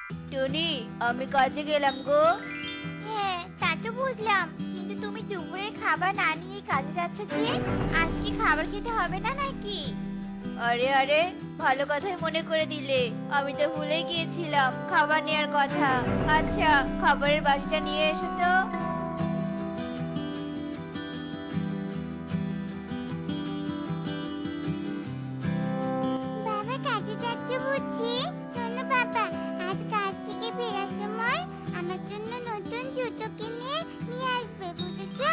টুনি, আমি কাজে গেলাম গো। হ্যাঁ, তা তো বুঝলাম, কিন্তু তুমি দুপুরের খাবার না নিয়ে কাজে যাচ্ছ যে? আজ কি খাবার খেতে হবে না নাকি? আরে আরে, ভালো কথাই মনে করে দিলে। আমি তো ভুলে গিয়েছিলাম খাবার নেওয়ার কথা। আচ্ছা, খাবারের বাটিটা নিয়ে এসো তো। বাবা কাজে যাচ্ছ বুঝছি। শোনো বাবা, আজ কাজ থেকে ফেরার সময় আমার জন্য নতুন জুতো কিনে নিয়ে আসবে, বুঝেছো?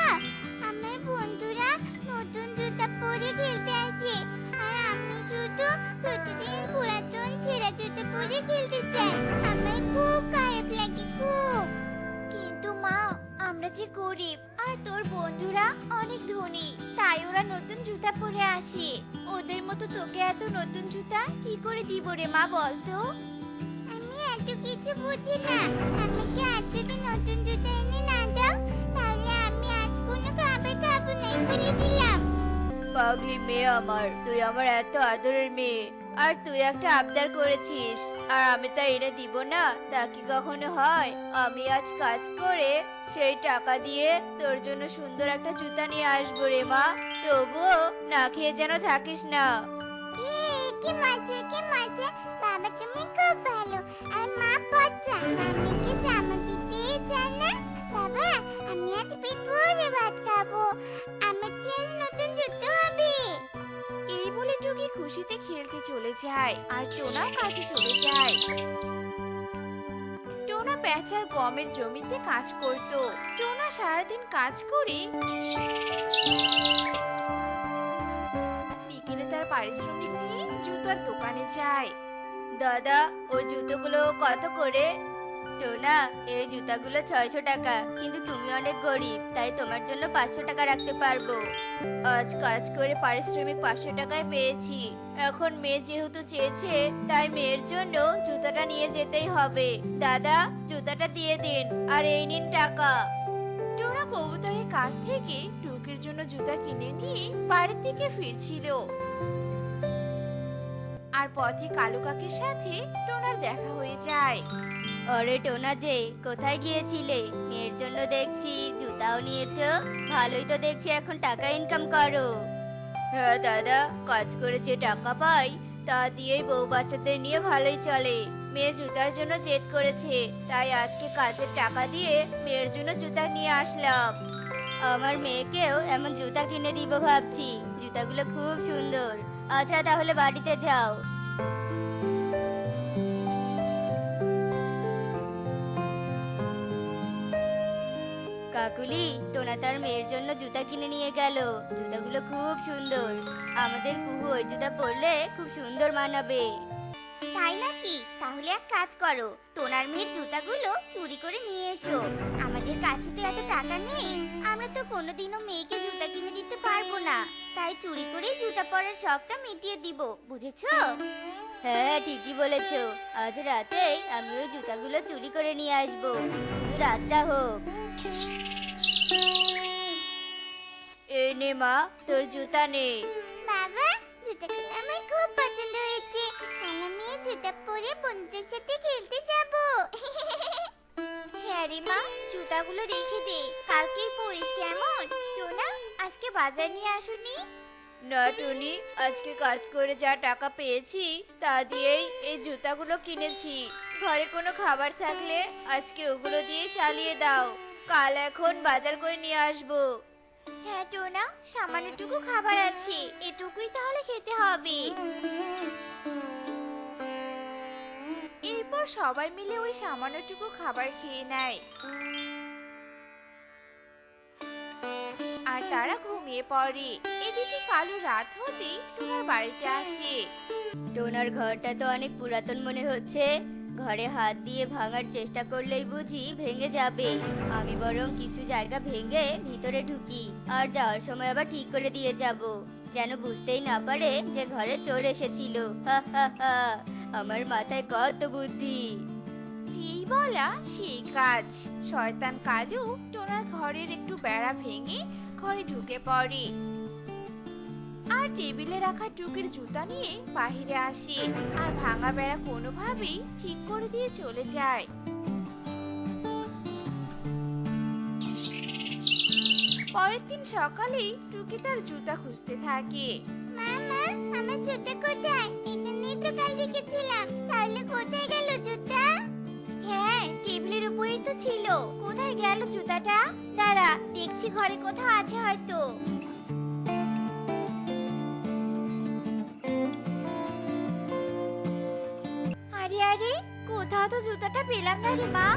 আমার বন্ধুরা নতুন জুতা পরে খেলতে আসে, আর আমি শুধু প্রতিদিন পুরাতন ছেঁড়া জুতো পরে খেলতে চাই। আমার খুব খারাপ লাগে, খুব। কিন্তু মা, আমরা যে গরিব আর তোর বন্ধুরা অনেক ধনী, তাই ওরা নতুন জুতা পরে আসে। ওদের মতো তোকে এত নতুন জুতা কি করে দিব রে মা, বলতো? আমি এত কিছু বুঝি না। আমাকে আজ যদি নতুন জুতা এনে না দাও, তাহলে আমি আজ কোনো খাবার খাবো না, বলে দিলাম। পাগলি মেয়ে আমার, তুই আমার এত আদরের মেয়ে, আর তুই একটা আবদার করেছিস, আর আমি তা এনে দিব না, তা কি কখনো হয়? আমি আজ কাজ করে সেই টাকা দিয়ে তোর জন্য সুন্দর একটা জুতা নিয়ে আসবো রে মা। তবুও না খেয়ে যেন থাকিস না। কি মজা, কি মজা। বাবা তুমি খুব ভালো, আর মা পচা। মাম্মিকে জামা দিতে চায় না। বাবা, আমি আজ পেট ভরে ভাত খাবো। আমার চেয়ে নতুন জুতো হবে। এই বলে টুকি খুশিতে খেলতে চলে যায় আর টোনা কাজে চলে যায়। টোনা পেঁচার গমের জমিতে কাজ করত। টোনা সারাদিন কাজ করে বিকেলে তার পারিশ্রমিক নিয়ে জুতার দোকানে যায়। দাদা, ওই জুতোগুলো কত করে? টোনা, এই জুতাগুলো 600 টাকা, কিন্তু তুমি অনেক গরিব, তাই তোমার জন্য 500 টাকা রাখতে পারবো। আজ কাজ করে পারিশ্রমিক 500 টাকায় পেয়েছি। এখন মেয়ে যেহেতু চেয়েছে, তাই মেয়ের জন্য জুতাটা নিয়ে যেতেই হবে। দাদা, জুতাটা দিয়ে দিন, আর এই নিন টাকা। টোনা কবুতরের কাছ থেকে টুকির জন্য জুতা কিনে নিয়ে বাড়ির দিকে ফিরছিল, আর পথে কালু কাকের সাথে টোনার দেখা হয়ে যায়। আরে টোনা যে, কোথায় গিয়েছিলে? মেয়ের জন্য দেখছি জুতাও নিয়েছো। ভালোই তো দেখছি, এখন টাকা ইনকাম করো। হ্যাঁ দাদা, কাজ করে যে টাকা পাই তা দিয়েই বউ বাচ্চাদের নিয়ে ভালোই চলে। মেয়ে জুতার জন্য জেদ করেছে, তাই আজকে কাজের টাকা দিয়ে মেয়ের জন্য জুতা নিয়ে আসলাম। আমার মেয়েকেও এমন জুতা কিনে দিব ভাবছি। জুতাগুলো খুব সুন্দর। আচ্ছা, তাহলে বাড়িতে যাও। কাকুলি, টোনা তার মেয়ের জন্য জুতা কিনে নিয়ে গেল। জুতাগুলো খুব সুন্দর। আমাদের কুহু ওই জুতা পরলে খুব সুন্দর মানাবে। তাই নাকি? তাহলে এক কাজ করো, টোনার মেয়ের জুতাগুলো চুরি করে নিয়ে এসো। আমাদের কাছে তো এত টাকা নেই, আমরা তো কোনোদিনও মেয়েকে জুতা কিনে দিতে পারবো না। তাই চুরি করে জুতা পরার শখটা মিটিয়ে দিব, বুঝেছো? হ্যাঁ, ঠিকই বলেছো। আজ রাতেই আমি ওই জুতাগুলো চুরি করে নিয়ে আসবো, শুধু রাতটা হোক। এই নে মা, তোর জুতা নে। বাবা, জুতাগুলো আমার খুব পছন্দ হয়েছে। কাল আমি এই জুতা পরে বন্ধুদের সাথে খেলতে যাব। হ্যাঁ রে মা, জুতাগুলো রেখে দে, কালকেই পরিস, কেমন? টোনা, আজকে বাজার নিয়ে আসুনি? না টুনি, আজকে কাজ করে যা টাকা পেয়েছি তা দিয়েই এই জুতাগুলো কিনেছি। ঘরে কোনো খাবার থাকলে আজকে ওগুলো দিয়ে চালিয়ে দাও। কাল এখন বাজার করে নিয়ে আসবো। হ্যাঁ টোনা, সামান্যটুকু খাবার আছে, এটুকুই তাহলে খেতে হবে। এরপর সবাই মিলে ওই সামান্যটুকু খাবার খেয়ে নেয়, আর তারা ঘুমিয়ে পড়ে। এদিকে কালু রাত হতেই টোনার বাড়িতে আসে। টোনার ঘরটা তো অনেক পুরাতন মনে হচ্ছে। ঘরে হাত দিয়ে ভাঙার চেষ্টা করলেই বুঝি ভেঙে যাবে। আমি বরং কিছু জায়গা ভেঙে ভিতরে ঢুকি, আর যাওয়ার সময় আবার ঠিক করে দিয়ে যাব, যেন বুঝতেই না পারে যে ঘরে চোর এসেছিল। হা হা হা, আমার মাথায় কত বুদ্ধি। যেই বলা সেই কাজ। শয়তান কালু টোনার ঘরের একটু বেড়া ভেঙে ঘরে ঢুকে পড়ে। আর টেবিলে রাখা টুকির জুতা নিয়ে বাইরে আসে আর ভাঙা বেড়া কোনোভাবেই ঠিক করে দিয়ে চলে যায়। পরের দিন সকালে টুকি তার জুতা খুঁজতে থাকে। মামা, আমার জুতা কোথায়? এখানেই তো কাল রেখেছিলাম। তাহলে কোথায় গেল জুতা? হ্যাঁ, টেবিলের উপরেই তো ছিল। কোথায় গেল জুতাটা? দাঁড়া, দেখছি ঘরে কোথাও আছে হয়তো। আরে আরে, কোথাও তো জুতাটা পেলাম না রে মা।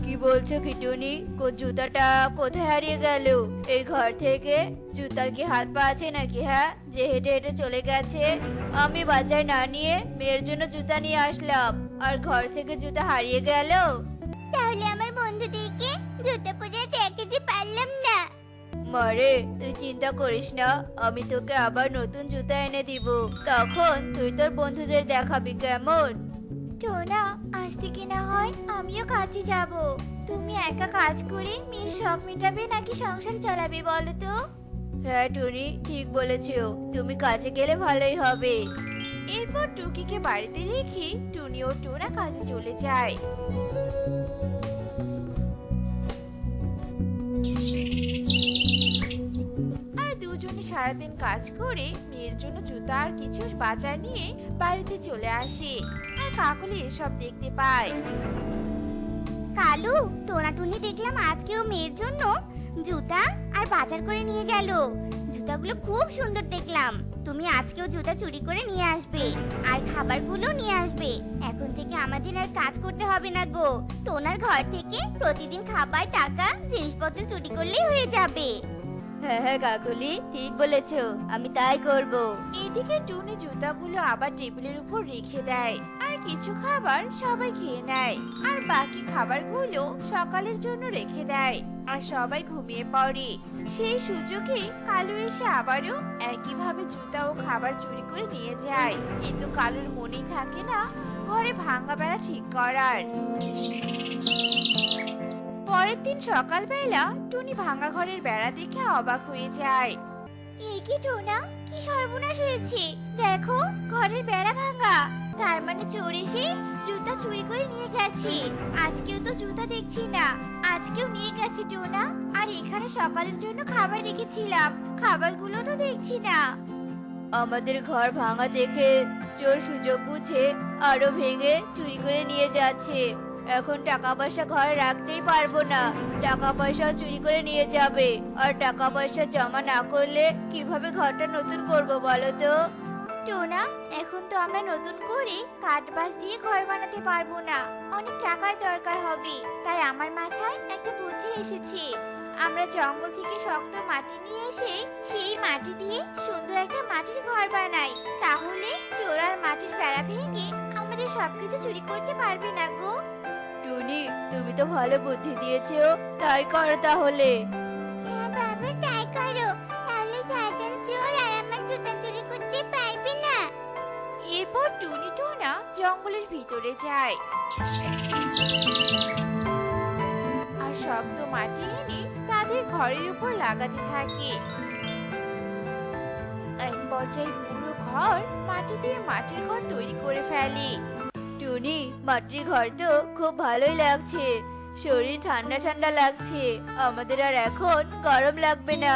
কি বলছো কিটুনি? জুতাটা কোথায় হারিয়ে গেল? এই ঘর থেকে? জুতার কি হাত পা আছে নাকি, হ্যাঁ, যে হেঁটে হেঁটে চলে গেছে? আমি বাজার না নিয়ে মেয়ের জন্য জুতা নিয়ে আসলাম, আর ঘর থেকে জুতা হারিয়ে গেল? তাহলে আমার বন্ধুদেরকে জুতা পরে দেখাতে পারলাম না। মারে, তুই চিন্তা করিস না, আমি তোকে আবার নতুন জুতা এনে দিব। তখন তুই তোর বন্ধুদের দেখাবি, কেমন? টোনা, আজ থেকে না হয় আমিও কাজে যাব। তুমি একা কাজ করে মেয়ের শখ মেটাবে নাকি সংসার চালাবে বলো তো? হ্যাঁ টুনি, ঠিক বলেছো, তুমি কাজে গেলে ভালোই হবে। এরপর টুকিকে বাড়িতে রেখে টুনি ও টোনা কাজে চলে যায়। আর দুজনে সারাদিন কাজ করে মেয়ের জন্য জুতা আর কিছু বাজার নিয়ে বাড়িতে চলে আসে। আর কাকলি এসব দেখতে পায়। কালু, টোনাটুনি দেখলাম আজকেও মেয়ের জন্য জুতা আর বাজার করে নিয়ে গেল। জুতাগুলো খুব সুন্দর দেখলাম। তুমি আজকেও জুতা চুরি করে নিয়ে আসবে আর খাবারগুলো নিয়ে আসবে। এখন থেকে আমাদের আর কাজ করতে হবে না গো। টোনার ঘর থেকে প্রতিদিন খাবার, টাকা, জিনিসপত্র চুরি করলেই হয়ে যাবে। হ্যাঁ হ্যাঁ কাকুলি, ঠিক বলেছো, আমি তাই করব। এদিকে টুনি জুতাগুলো আবার টেবিলের উপর রেখে দেয় আর কিছু খাবার সবাই খেয়ে নেয়। আর বাকি খাবারগুলো সকালের জন্য রেখে দেয়। আর সবাই ঘুমিয়ে পড়ে। সেই সুযোগে কালু এসে আবারও একইভাবে জুতা ও খাবার চুরি করে নিয়ে যায়। কিন্তু কালুর মনেই থাকে না ঘরে ভাঙা বেড়া ঠিক করার। পরের দিন সকালবেলা টুনি ভাঙা ঘরের বেড়া দেখে অবাক হয়ে যায়। এ কি টোনা, কি সর্বনাশ হয়েছে! দেখো, ঘরের বেড়া ভাঙা। তার মানে চোর এসে জুতা চুরি করে নিয়ে গেছে। আজকেও তো জুতা দেখছি না। আজকেও নিয়ে গেছে টোনা। আর এখানে সকালের জন্য খাবার রেখেছিলাম, খাবারগুলো তো দেখছি না। আমাদের ঘর ভাঙা দেখে চোর সুযোগ বুঝে আরো ভেঙে চুরি করে নিয়ে যাচ্ছে। এখন টাকা পয়সা ঘরে রাখতেই পারবো না, টাকা পয়সাও চুরি করে নিয়ে যাবে। আর টাকা পয়সা জমা না করলে কিভাবে ঘরটা নতুন করব বলো তো? টোনা, এখন তো আমরা নতুন করে কাঠ বাঁশ দিয়ে ঘর বানাতে পারবো না, অনেক টাকার দরকার হবে। তাই আমার মাথায় একটা বুদ্ধি এসেছে। আমরা জঙ্গল থেকে শক্ত মাটি নিয়ে এসে সেই মাটি দিয়ে সুন্দর একটা মাটির ঘর বানাই। তাহলে চোর আর মাটির বেড়া ভেঙে আমাদের সবকিছু চুরি করতে পারবে না গো। টুনি, তুমি তো ভালো বুদ্ধি দিয়েছো, তাই করো তাহলে। হ্যাঁ বাবা, তাই করো। তাহলে শয়তান চোর আর আমার জুতা চুরি করতে পারবে না। এরপর টুনি টোনা জঙ্গলের ভিতরে যায় আর শক্ত মাটি এনে তাদের ঘরের উপর লাগাতে থাকে। এক পর্যায়ে পুরো ঘর মাটি দিয়ে মাটির ঘর তৈরি করে ফেলে। টুনি, মাটির ঘর তো খুব ভালোই লাগছে, শরীর ঠান্ডা ঠান্ডা লাগছে, আমাদের আর এখন গরম লাগবে না।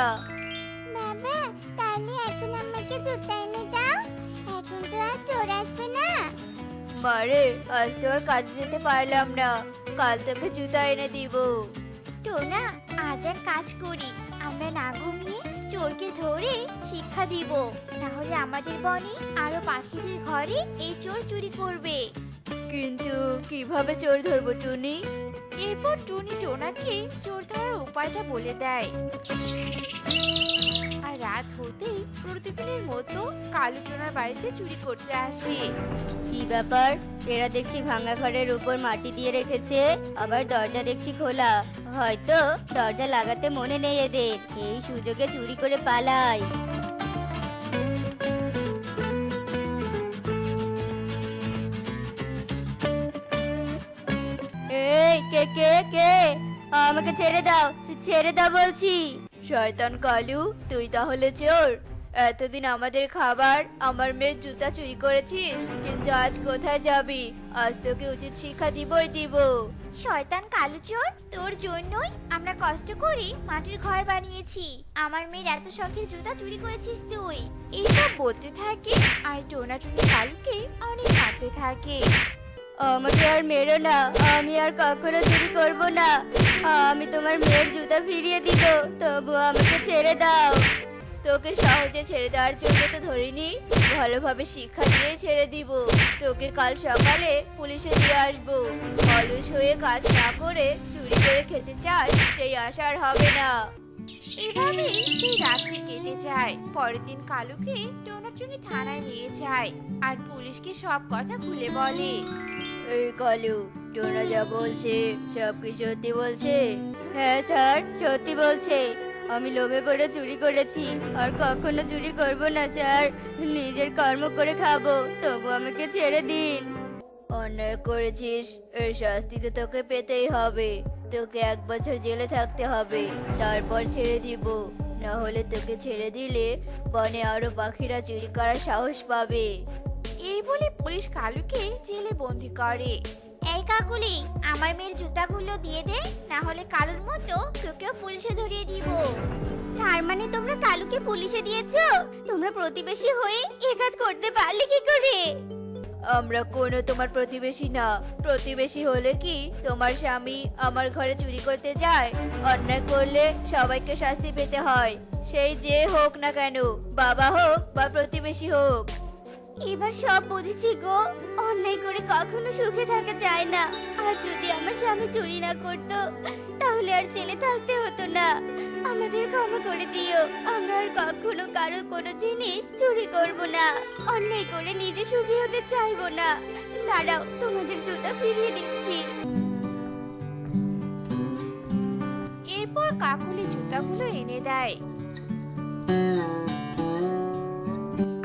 বাবা, তাহলে এখন আমাকে জুতা এনে দাও। এখন তো আর চোর আসবে না। মারে, আজ তো আর কাজে যেতে পারলাম না, কাল তোকে জুতা এনে দিব। টোনা, আজ এক কাজ করি, আমরা না ঘুমিয়ে চোরকে ধরে শিক্ষা দিব। না হলে আমাদের বনে আরো পাখিদের ঘরে এই চোর চুরি করবে। কিন্তু কিভাবে চোর ধরবো টুনি? এরপর টুনি টোনাকে চোর ধরার উপায়টা বলে দেয়। আর রাত হতেই প্রতিদিনের মতো কালু টোনার বাড়িতে চুরি করতে আসে। কি ব্যাপার, এরা দেখছি ভাঙা ঘরের উপর মাটি দিয়ে রেখেছে, আবার দরজা দেখছি খোলা। হয়তো দরজা লাগাতে মনে নেই এদের, এই সুযোগে চুরি করে পালাই। এই কে কে কে, আমাকে ছেড়ে দাও, ছেড়ে দাও বলছি। শয়তান কালু, তুই তাহলে চোর? এতদিন আমাদের খাবার, আমার মেয়ের জুতা চুরি করেছিস, কিন্তু আজ কোথায় যাবি? আজ তোকে উচিত শিক্ষা দিবই দিব। শয়তান কালু চোর, তোর জন্যই আমরা কষ্ট করে মাটির ঘর বানিয়েছি। আমার মেয়ের এত শখের জুতা চুরি করেছিস তুই। এইসব বলতে থাকে আর টোনাটুনি কালুকে অনেক মারতে থাকে। আমাকে আর মেরো না, আমি আর কখনো চুরি করব না। আমি তোমার মেয়ের জুতা ফিরিয়ে দিব, তবু আমাকে ছেড়ে দাও। তোকে সহজে ছেড়ে দেওয়ার জন্য তো ধরিনি, ভালোভাবে শিক্ষা দিয়ে ছেড়ে দিব। তোকে কাল সকালে পুলিশে দিয়ে আসবো। অলস হয়ে কাজ না করে চুরি করে খেতে চাস, সেই আশা আর হবে না। এভাবে সেই রাত্রি কেটে যায়। পরের দিন কালুকে টোনাটুনি থানায় নিয়ে যায় আর পুলিশকে সব কথা খুলে বলে। এই কালু, টোনা যা বলছে সব কি সত্যি বলছে? হ্যাঁ স্যার, সত্যি বলছে। আমি লোভে পড়ে চুরি করেছি, আর কখনো চুরি করব না স্যার। নিজের কর্ম করে খাবো, তবু আমাকে ছেড়ে দিন। অন্যায় করেছিস, এর শাস্তি তো তোকে পেতেই হবে। তোকে 1 বছর জেলে থাকতে হবে, তারপর ছেড়ে দিব। না হলে তোকে ছেড়ে দিলে বনে আরো পাখিরা চুরি করার সাহস পাবে। এই বলে পুলিশ কালুকে জেলে বন্দি করে। এই কাকুলি, আমার মেয়ের জুতাগুলো দিয়ে দে, না হলে কালুর মতো তোকেও পুলিশে ধরিয়ে দিব। তার মানে তোমরা কালুকে পুলিশে দিয়েছো? তোমরা প্রতিবেশী হয়ে এ কাজ করতে পারলে কি করে? আমরা কোনো তোমার প্রতিবেশী না। প্রতিবেশী হলে কি তোমার স্বামী আমার ঘরে চুরি করতে যায়? অন্যায় করলে সবাইকে শাস্তি পেতে হয়, সেই যে হোক না কেন, বাবা হোক বা প্রতিবেশী হোক। এবার সব বুঝেছি গো। অন্যায় করে কখনো সুখে থাকা যায় না। আর যদি আমার স্বামী চুরি না করতো, তাহলে আর জেলে থাকতে হতো না। আমাদের ক্ষমা করে দিও, আমরা আর কখনো কারো কোনো জিনিস চুরি করব না। অন্যায় করে নিজে সুখী হতে চাইবো না। দাঁড়াও, তোমাদের জুতা ফিরিয়ে দিচ্ছি। এরপর কাকুলি জুতাগুলো এনে দেয়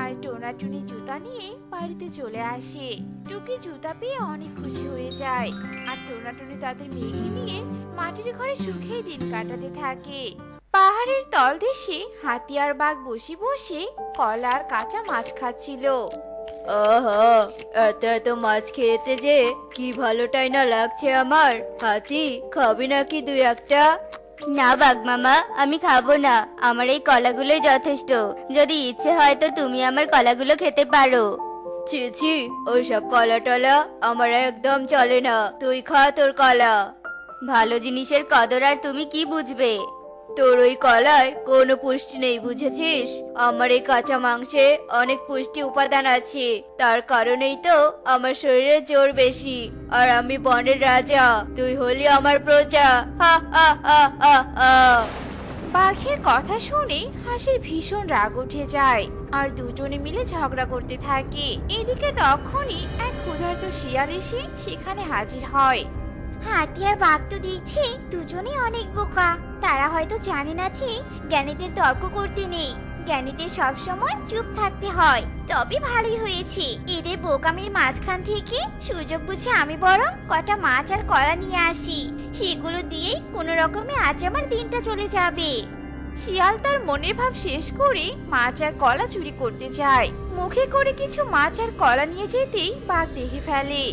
আর টোনাটুনি জুতা নিয়ে বাড়িতে চলে আসে। টুকি জুতা পেয়ে অনেক খুশি হয়ে যায় আর টোনাটুনি তাদের মেয়েকে নিয়ে মাটির ঘরে সুখেই দিন কাটাতে থাকে। পাহাড়ের তলদেশে হাতি আর বাঘ বসে বসে কলা আর কাঁচা মাছ খাচ্ছিল। আহা, এত এত মাছ খেতে যে কি ভালোটাই না লাগছে আমার। হাতি, খাবি নাকি 2-1টা? না বাঘ মামা, আমি খাবো না। আমার এই কলাগুলোই যথেষ্ট। যদি ইচ্ছে হয় তো তুমি আমার কলাগুলো খেতে পারো। ছি ছি, ওইসব কলা টলা আমার একদম চলে না। তুই খা তোর কলা। ভালো জিনিসের কদর আর তুমি কি বুঝবে? তোর ওই কলায় কোনো পুষ্টি নেই, বুঝেছিস? আমার এই কাঁচা মাংসে অনেক পুষ্টি উপাদান আছে, তার কারণেই তো আমার শরীরে জোর বেশি। আর আমি বনের রাজা, তুই হলি আমার প্রজা। হা হা হা হা হা। বাঘের কথা শুনে হাসির ভীষণ রাগ উঠে যায় আর দুজনে মিলে ঝগড়া করতে থাকে। এদিকে তখনই এক ক্ষুধার্ত শিয়াল এসে সেখানে হাজির হয়। হাতি আর বাঘ তো দেখছি দুজনেই অনেক বোকা। তারা হয়তো জানে না যে জ্ঞানীদের তর্ক করতে নেই, জ্ঞানীদের সব সময় চুপ থাকতে হয়। তবে ভালোই হয়েছে, এদের বোকামির মাঝখান থেকে সুযোগ বুঝে আমি বরং কটা মাছ আর কলা নিয়ে আসি। সেগুলো দিয়েই কোনো রকমে আজ আমার দিনটা চলে যাবে। শিয়াল তার মনের ভাব শেষ করে মাছ আর কলা চুরি করতে যায়। মুখে করে কিছু মাছ আর কলা নিয়ে যেতেই বাঘ দেখে ফেলে।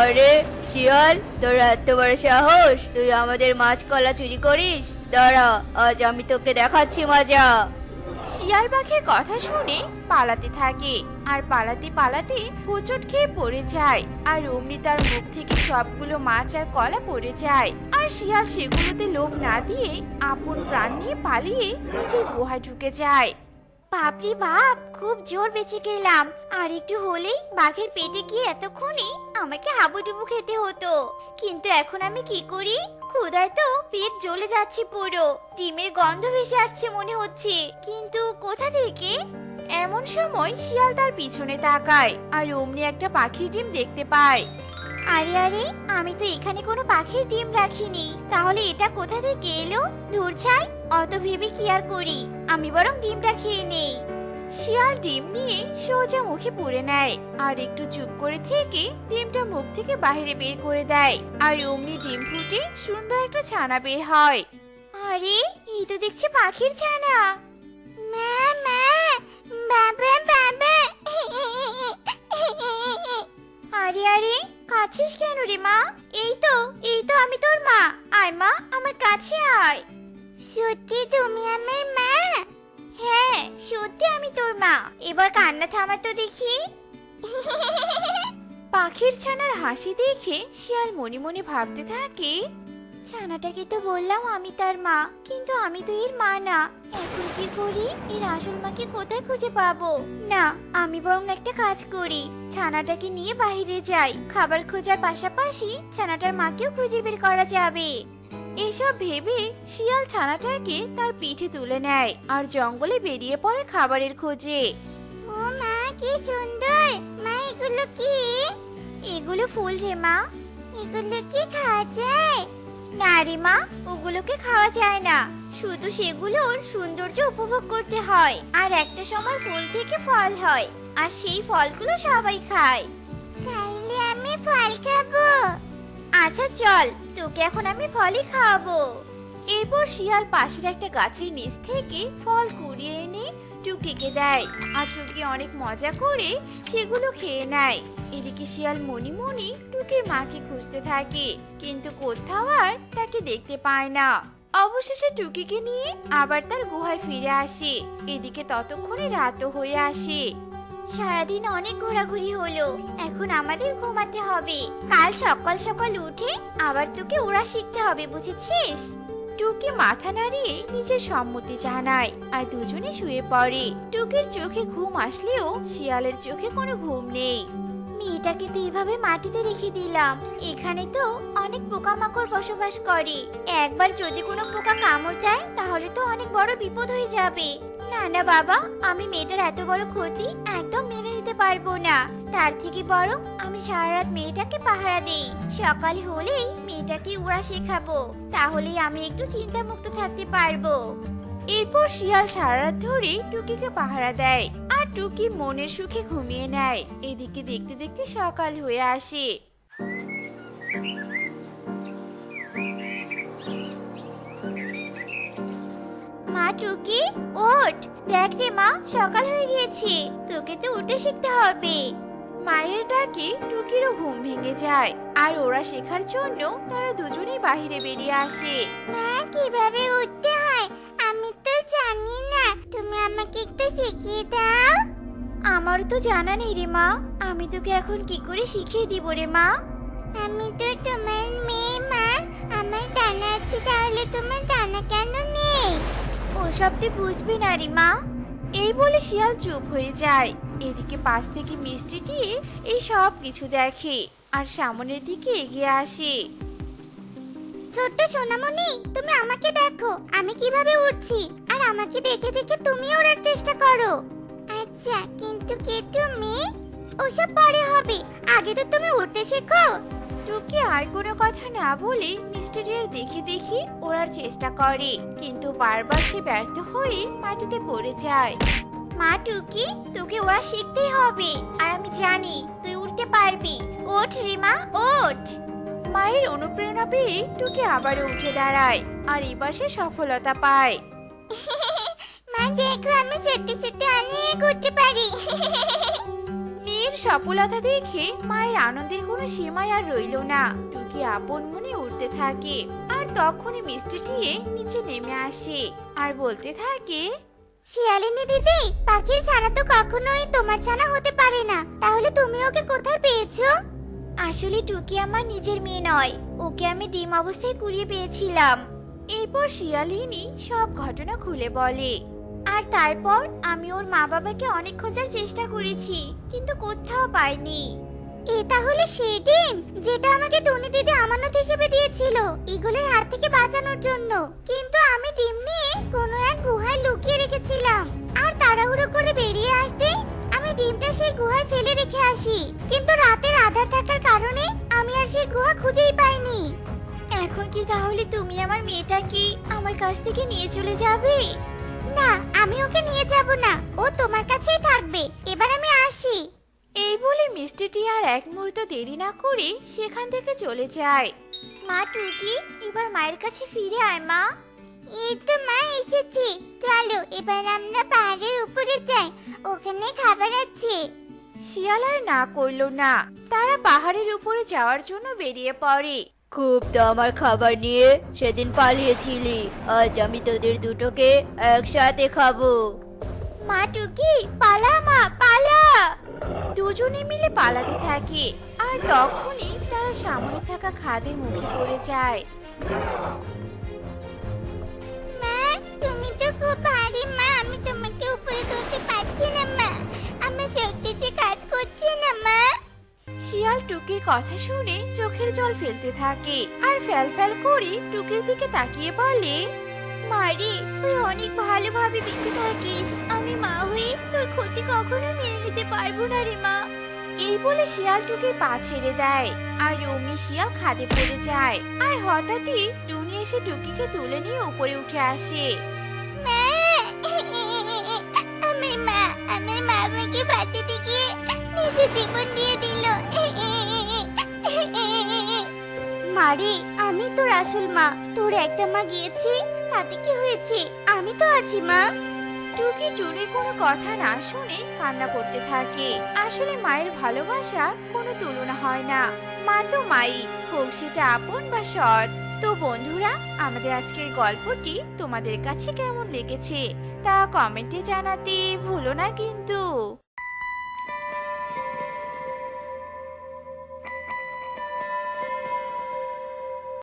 আরে শিয়াল, তোর এত বড় সাহস, তুই আমাদের মাছ কলা চুরি করিস? দাঁড়া, আজ আমি তোকে দেখাচ্ছি মজা। শিয়াল বাঘের কথা শুনে পালাতে থাকে আর পালাতে পালাতে হোঁচট খেয়ে পড়ে যায় আর অমনি তার মুখ থেকে সবগুলো মাছ আর কলা পড়ে যায়। আর শিয়াল সেগুলোতে লোভ না দিয়ে আপন প্রাণ নিয়ে পালিয়ে নিজের গুহায় ঢুকে যায়। বাপরে বাপ, খুব জোর বেঁচে গেলাম। আর একটু হলেই বাঘের পেটে গিয়ে এতক্ষণে আমাকে হাবুডুবু খেতে হতো। কিন্তু এখন আমি কি করি? ক্ষুধায় তো পেট জ্বলে যাচ্ছে পুরো। ডিমের গন্ধ ভেসে আসছে মনে হচ্ছে, কিন্তু কোথা থেকে? এমন সময় শিয়াল তার পিছনে তাকায় আর অমনি একটা পাখির ডিম দেখতে পায়। আরে আরে, আমি তো এখানে কোনো পাখির ডিম রাখিনি, তাহলে এটা কোথা থেকে এলো? দূর ছাই, অত ভেবে কি আর করি, আমি বরং ডিমটা খেয়ে নেই। শিয়াল ডিম নিয়ে সোজা মুখে পুরে নেয় আর একটু চুপ করে থেকে ডিমটা মুখ থেকে বাইরে বের করে দেয়। আর অমনি ডিম ফুটে সুন্দর একটা ছানা বের হয়। আরে, এই তো দেখছি পাখির ছানা। মা মা, বাবা বাবা আরে আরে কাছিস কেন রে মা? এই তো আমি তোর মা। আয় মা, আমার কাছে আয়। সত্যি তুমি আমার মা? হ্যাঁ, সত্যি আমি তোর মা। এবার কান্না থামা তো দেখি। পাখির ছানার হাসি দেখে শিয়াল মনে মনে ভাবতে থাকে, ছানাটাকে তো বললাম আমি তার মা, কিন্তু আমি তো এর মা না। এখন কি করি? এর আসল মাকে কোথায় খুঁজে পাবো? না, আমি বরং একটা কাজ করি, ছানাটাকে নিয়ে বাইরে যাই। খাবার খোঁজার পাশাপাশি ছানাটার মাকেও খুঁজে বের করা যাবে। এসব ভেবে শিয়াল ছানাটাকে তার পিঠে তুলে নেয় আর জঙ্গলে বেরিয়ে পড়ে খাবারের খোঁজে। ও মা, কি সুন্দর! মা, এগুলো কি? এগুলো ফুল রে মা। এগুলো কি খাওয়া যায়? না রে মা, ওগুলোকে খাওয়া যায় না, শুধু সেগুলোর সৌন্দর্য উপভোগ করতে হয়। আর একটা সময় ফুল থেকে ফল হয়, আর সেই ফলগুলো সবাই খায়। তাইলে আমি ফল খাবো। আচ্ছা চল, তোকে এখন আমি ফলই খাওয়াবো। এরপর শিয়াল পাশের একটা গাছের নিচ থেকে ফল কুড়িয়ে এনে টুকিকে দেয়, আর টুকি অনেক মজা করে সেগুলো খেয়ে নেয়। এদিকে শিয়াল মনি মনি টুকির মাকে খুঁজতে থাকে, কিন্তু কোথাও আর তাকে দেখতে পায় না। অবশেষে টুকিকে নিয়ে আবার তার গুহায় ফিরে আসে। এদিকে ততক্ষণে রাতও হয়ে আসে। সারাদিন অনেক ঘোরাঘুরি হলো, এখন আমাদের ঘুমাতে হবে। কাল সকাল সকাল উঠে আবার তোকে ওড়া শিখতে হবে, বুঝেছিস? টুকি মাথা নাড়িয়ে নিজের সম্মতি জানায়, আর দুজনে শুয়ে পড়ে। টুকির চোখে ঘুম আসলেও শিয়ালের চোখে কোনো ঘুম নেই। মেয়েটাকে তো এইভাবে মাটিতে রেখে দিলাম, এখানে তো অনেক পোকামাকড় বসবাস করে। একবার যদি কোনো পোকা কামড় দেয় তাহলে তো অনেক বড় বিপদ হয়ে যাবে। না না বাবা, আমি মেয়েটার এত বড় ক্ষতি একদম মেনে নিতে পারবো না। তার থেকে বরং আমি সারা রাত মেয়েটাকে পাহারা দেই, সকাল হলেই মেয়েটাকে ওড়া শেখাবো, তাহলেই আমি একটু চিন্তামুক্ত থাকতে পারবো। এরপর শিয়াল সারা রাত ধরে টুকিকে পাহারা দেয়, আর টুকি মনের সুখে ঘুমিয়ে নেয়। এদিকে দেখতে দেখতে সকাল হয়ে আসে। মা টুকি, ওঠ, দেখ রে মা, সকাল হয়ে গিয়েছে, তোকে তো উঠতে শিখতে হবে। মায়ের ডাকে টুকিরও ঘুম ভেঙে যায়, আর ওরা শেখার জন্য তারা দুজনেই বাইরে বেরিয়ে আসে। মা, কিভাবে উঠতে হয় আমি তো জানি না, তুমি আমাকে একটু শিখিয়ে দাও। আমার তো জানা নেই রে মা, আমি তোকে এখন কি করে শিখিয়ে দিব রে মা? আমি তো তোমার মেয়ে মা, আমার ডানা আছে, তাহলে তোমার ডানা কেন নেই? ওসব তুই বুঝবি না রে মা। এই বলে শিয়াল চুপ হয়ে যায়। এদিকে পাশ থেকে মিষ্টিটি এই সব কিছু দেখে, আর সামনের দিকে এগিয়ে আসে। ছোট্ট সোনামণি, তুমি আমাকে দেখো আমি কিভাবে উঠছি, আর আমাকে দেখে দেখে তুমিও ওড়ার চেষ্টা করো। আচ্ছা, কিন্তু কে তুমি? ওসব পরে হবে, আগে তো তুমি উঠতে শেখো। টুকি আর কোনো কথা না বলে মিষ্টিটির দেখে দেখে ওড়ার চেষ্টা করে, কিন্তু বারবার সে ব্যর্থ হয়ে মাটিতে পড়ে যায়। মা টুকি, তোকে ওরা শিখতেই হবে, আর আমি জানি তুই উঠতে পারবি। ওঠ রে মা, ওঠ। মায়ের অনুপ্রেরণা পেয়ে টুকি আবারও উঠে দাঁড়ায়, আর এবার সে সফলতা পায়। মা দেখো, আমি সত্যি সত্যি অনেক উঠতে পারি। মেয়ের সফলতা দেখে মায়ের আনন্দের কোনো সীমাই আর রইল না। টুকি আপন মনে উঠতে থাকে, আর তখনই মিষ্টিটি নিচে নেমে আসে আর বলতে থাকে, শিয়ালিনী দিদি, পাখির ছানা তো কখনোই তোমার ছানা হতে পারে না, তাহলে তুমি ওকে কোথায় পেয়েছো? আসলে টুকি আমার নিজের মেয়ে নয়, ওকে আমি ডিম অবস্থায় কুড়িয়ে পেয়েছিলাম। এরপর শিয়ালিনী সব ঘটনা খুলে বলে। আর তারপর আমি ওর মা বাবাকে অনেক খোঁজার চেষ্টা করেছি, কিন্তু কোথাও পাইনি। এ তাহলে সেই ডিম যেটা আমাকে টুনি দিদি আমানত হিসেবে দিয়েছিল ঈগলের হাত থেকে বাঁচানোর জন্য, কিন্তু আমি ডিম নিয়ে কোনো এক গুহায় লুকিয়ে রেখেছিলাম, আর তাড়াহুড়ো করে বেরিয়ে আসতেই আমি ডিমটা সেই গুহায় ফেলে রেখে আসি, কিন্তু রাতের আধার থাকার কারণে আমি আর সেই গুহা খুঁজেই পাইনি। এখন কি তাহলে তুমি আমার মেয়েটাকে আমার কাছ থেকে নিয়ে চলে যাবে? না, আমি ওকে নিয়ে যাব না, ও তোমার কাছেই থাকবে। এবার আমি আসি। এই বলে মিষ্টিটি আর এক মুহূর্ত দেরি না করে সেখান থেকে চলে যায়। মা টুকি, এবার মায়ের কাছে ফিরে আয় মা। এই তো মা এসেছি। চলো এবার আমরা পাহাড়ের উপরে যাই, ওখানে খাবার আছে। শিয়াল আর না করলো না, তারা পাহাড়ের উপরে যাওয়ার জন্য বেরিয়ে পড়ে। খুব তো আমার খাবার নিয়ে সেদিন পালিয়েছিলি, আজ আমি তোদের দুটোকে একসাথে খাবো। মা টুকি পালা, মা পালা। দুজনে মিলে পালাতে থাকে, আর তখনই তারা সামনে থাকা খাদের মুখে পড়ে যায়। মা তুমি তো খুব ভারী মা, আমি তোমাকে উপরে তুলতে পারছি না মা, আমার শক্তি যে কাজ করছে না মা। শিয়াল টুকির কথা শুনে চোখের জল ফেলতে থাকে, আর ফ্যাল ফ্যাল করে টুকির দিকে তাকিয়ে বলে, মারি তুই অনেক ভালোভাবে বেঁচে থাকিস, আমি মা হয়ে তোর ক্ষতি কখনো মেনে নিতে পারবো না রে মা। এই বলে শিয়াল টুকির পা ছেড়ে দেয়, আর অমনি শিয়াল খাদে পড়ে যায়। আর হঠাৎই টুনি এসে টুকিকে তুলে নিয়ে উপরে উঠে আসে। মা আমার মা, আমার মা আমাকে বাঁচাতে গিয়ে নিজের জীবন দিয়ে দিল। মারে আমি তোর আসল মা, তোর একটা মা গিয়েছে, তাতে কি হয়েছে, আমি তো আছি মা। টুকি টুনির কোনো কথা না শুনে কান্না করতে থাকে। আসলে মায়ের ভালোবাসার কোনো তুলনা হয় না, মা তো মাই, হোক সেটা আপন বা সৎ। তো বন্ধুরা, আমাদের আজকের গল্পটি তোমাদের কাছে কেমন লেগেছে তা কমেন্টে জানাতে ভুলো না কিন্তু।